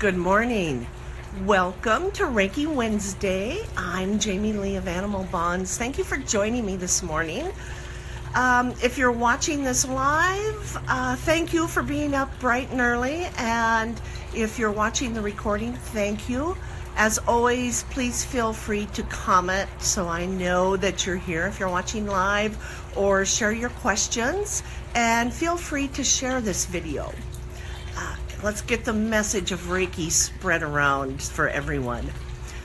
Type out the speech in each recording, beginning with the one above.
Good morning. Welcome to Reiki Wednesday. I'm Jamie Lee of Animal Bonds. Thank you for joining me this morning. If you're watching this live, thank you for being up bright and early. And if you're watching the recording, thank you. As always, please feel free to comment so I know that you're here if you're watching live, or share your questions, and feel free to share this video. Let's get the message of Reiki spread around for everyone.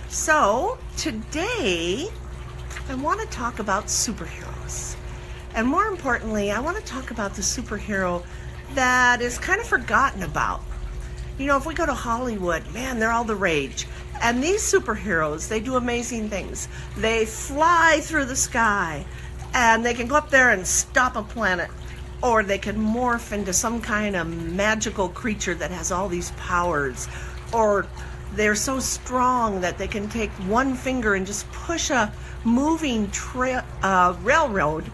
So today I want to talk about superheroes. And more importantly, I want to talk about the superhero that is kind of forgotten about. You know, if we go to Hollywood, man, they're all the rage. And these superheroes, they do amazing things. They fly through the sky, and they can go up there and stop a planet. Or they can morph into some kind of magical creature that has all these powers. Or they're so strong that they can take one finger and just push a moving railroad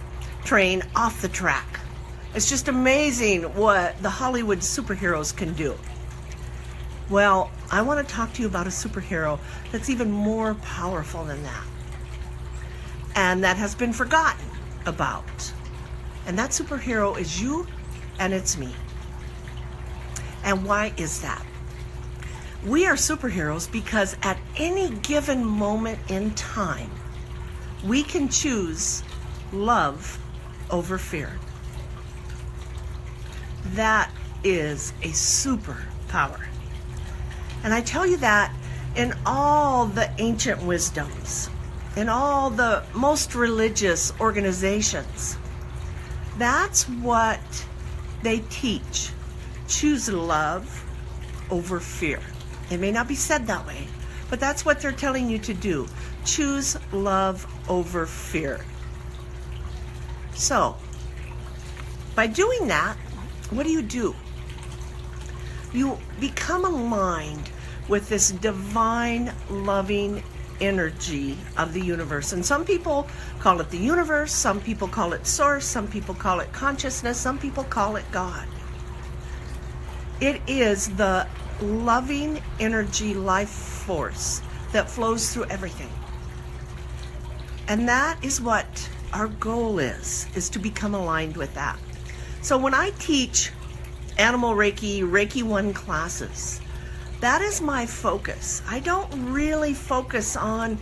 train off the track. It's just amazing what the Hollywood superheroes can do. Well, I want to talk to you about a superhero that's even more powerful than that, and that has been forgotten about. And that superhero is you, and it's me. And why is that? We are superheroes because at any given moment in time, we can choose love over fear. That is a superpower. And I tell you that in all the ancient wisdoms, in all the most religious organizations, that's what they teach. Choose love over fear. It may not be said that way, but that's what they're telling you to do. Choose love over fear. So, by doing that, what do? You become aligned with this divine, loving energy of the universe. And some people call it the universe, some people call it source, some people call it consciousness, some people call it God. It is the loving energy life force that flows through everything. And that is what our goal is to become aligned with that. So when I teach Animal Reiki, Reiki 1 classes, that is my focus. I don't really focus on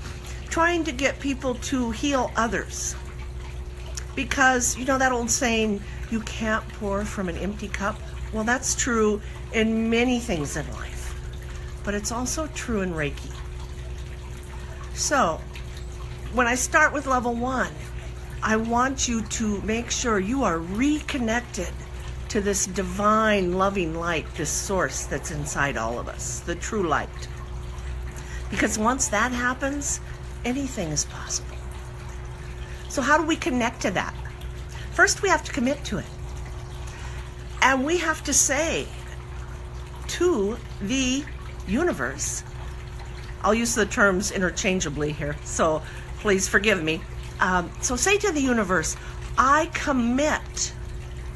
trying to get people to heal others. Because, you know that old saying, you can't pour from an empty cup? Well, that's true in many things in life. But it's also true in Reiki. So, when I start with level 1, I want you to make sure you are reconnected to this divine loving light, this source that's inside all of us, the true light. Because once that happens, anything is possible. So how do we connect to that? First, we have to commit to it. And we have to say to the universe, I'll use the terms interchangeably here, so please forgive me. So say to the universe, I commit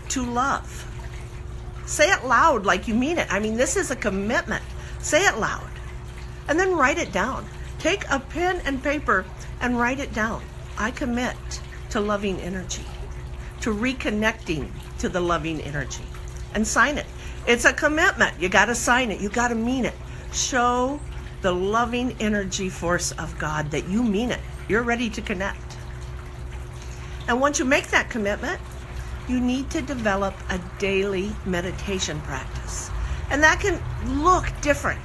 to love. Say it loud like you mean it. I mean, this is a commitment. Say it loud. And then write it down. Take a pen and paper and write it down. I commit to loving energy, to reconnecting to the loving energy. And sign it. It's a commitment. You got to sign it. You got to mean it. Show the loving energy force of God that you mean it. You're ready to connect. And once you make that commitment, you need to develop a daily meditation practice. And that can look different.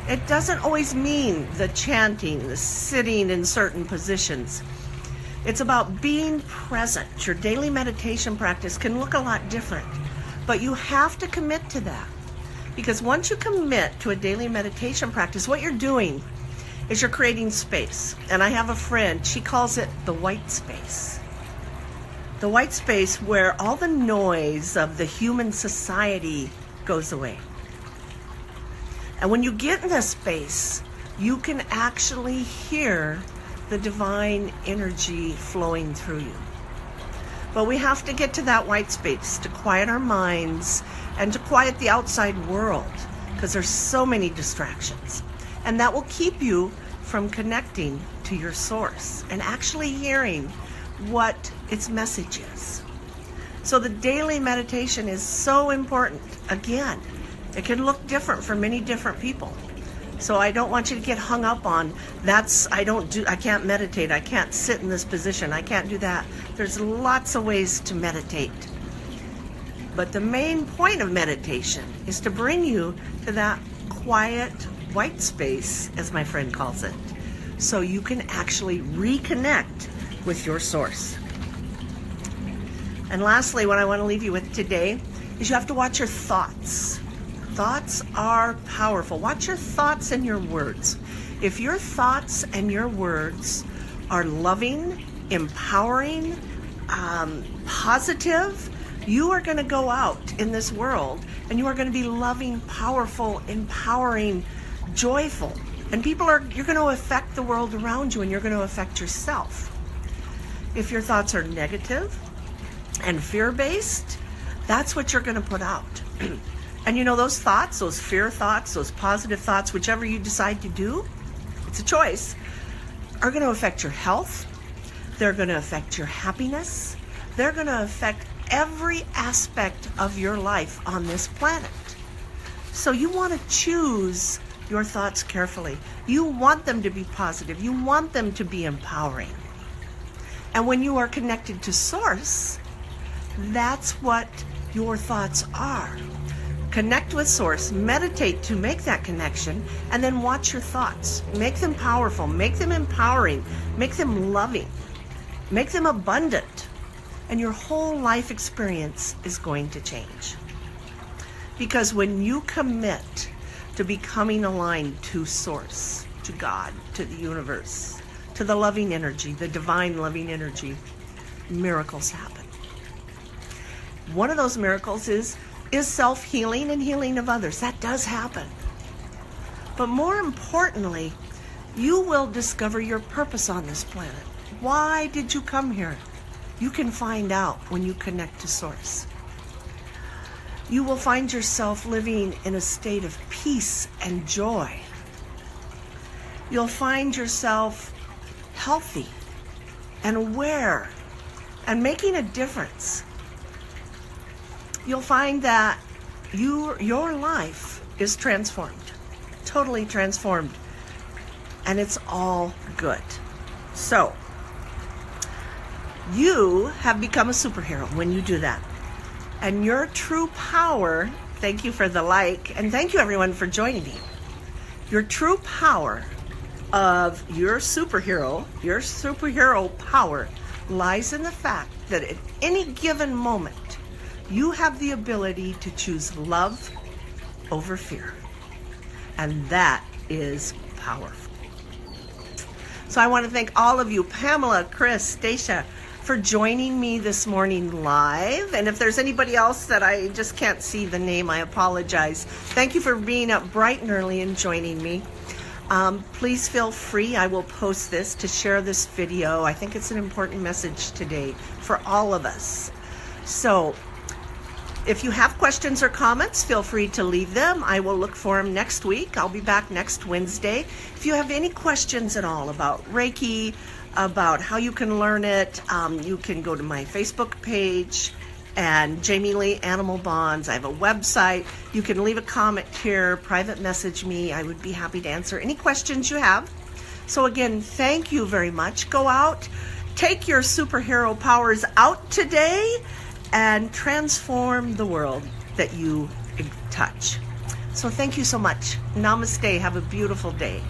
It doesn't always mean the chanting, the sitting in certain positions. It's about being present. Your daily meditation practice can look a lot different, but you have to commit to that. Because once you commit to a daily meditation practice, what you're doing is you're creating space. And I have a friend, she calls it the white space. The white space where all the noise of the human society goes away. And when you get in this space, you can actually hear the divine energy flowing through you. But we have to get to that white space to quiet our minds and to quiet the outside world. because there's so many distractions. And that will keep you from connecting to your source and actually hearing what its message is. So the daily meditation is so important. Again, it can look different for many different people. So I don't want you to get hung up on I can't meditate, I can't sit in this position, I can't do that. There's lots of ways to meditate. But the main point of meditation is to bring you to that quiet white space, as my friend calls it, so you can actually reconnect with your source. And lastly, what I want to leave you with today is you have to watch your thoughts. Thoughts are powerful. Watch your thoughts and your words. If your thoughts and your words are loving, empowering, positive, you are going to go out in this world and you are going to be loving, powerful, empowering, joyful. And you're going to affect the world around you, and you're going to affect yourself. If your thoughts are negative and fear-based, that's what you're going to put out. And you know, those thoughts, those fear thoughts, those positive thoughts, whichever you decide to do, it's a choice, are going to affect your health. They're going to affect your happiness. They're going to affect every aspect of your life on this planet. So you want to choose your thoughts carefully. You want them to be positive. You want them to be empowering. And when you are connected to Source, that's what your thoughts are. Connect with Source, meditate to make that connection, and then watch your thoughts. Make them powerful, make them empowering, make them loving, make them abundant, and your whole life experience is going to change. Because when you commit to becoming aligned to Source, to God, to the universe, to the loving energy, the divine loving energy, miracles happen. One of those miracles is self-healing and healing of others. That does happen. But more importantly, you will discover your purpose on this planet. Why did you come here? You can find out when you connect to Source. You will find yourself living in a state of peace and joy. You'll find yourself healthy and aware and making a difference. You'll find that your life is transformed, totally transformed, and it's all good. So, you have become a superhero when you do that. And your true power, thank you for the like, and thank you everyone for joining me. Your true power of your superhero power lies in the fact that at any given moment, you have the ability to choose love over fear. And that is powerful. So I want to thank all of you, Pamela, Chris, Stacia, for joining me this morning live. And if there's anybody else that I just can't see the name, I apologize. Thank you for being up bright and early and joining me. Please feel free, I will post this, to share this video. I think it's an important message today for all of us. So if you have questions or comments, feel free to leave them. I will look for them next week. I'll be back next Wednesday. If you have any questions at all about Reiki, about how you can learn it, you can go to my Facebook page and Jamie Lee Animal Bonds. I have a website. You can leave a comment here, private message me. I would be happy to answer any questions you have. So again, thank you very much. Go out, take your superhero powers out today, and transform the world that you touch. So thank you so much. Namaste. Have a beautiful day.